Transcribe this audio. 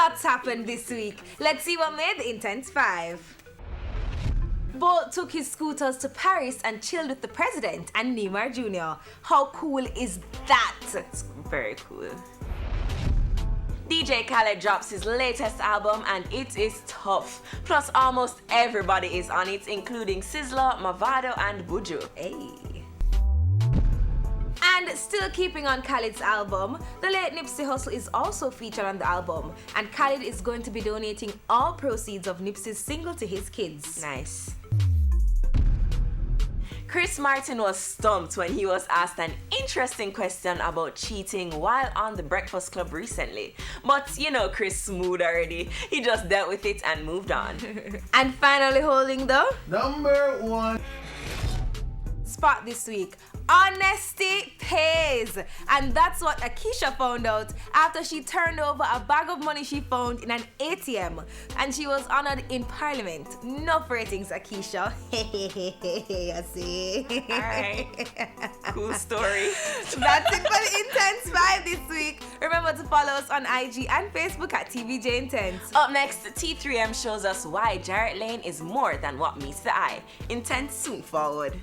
Lots happened this week. Let's see what made the Intense 5. Bolt took his scooters to Paris and chilled with the president and Neymar Jr. How cool is that? It's very cool. DJ Khaled drops his latest album and it is tough. Plus almost everybody is on it, including Sizzla, Mavado and Buju. Hey. And still keeping on Khaled's album, the late Nipsey Hussle is also featured on the album, and Khaled is going to be donating all proceeds of Nipsey's single to his kids. Nice. Chris Martin was stumped when he was asked an interesting question about cheating while on The Breakfast Club recently. But you know Chris smooth already. He just dealt with it and moved on. And finally holding the number 1 spot this week. Honesty pays, and that's what Akeisha found out after she turned over a bag of money she found in an ATM, and she was honored in Parliament. Enough ratings, Akeisha. I see. Alright. Cool story. That's it for the Intense 5 this week. Remember to follow us on IG and Facebook at TVJ Intense. Up next, T3M shows us why Jarrett Lane is more than what meets the eye. Intense soon forward.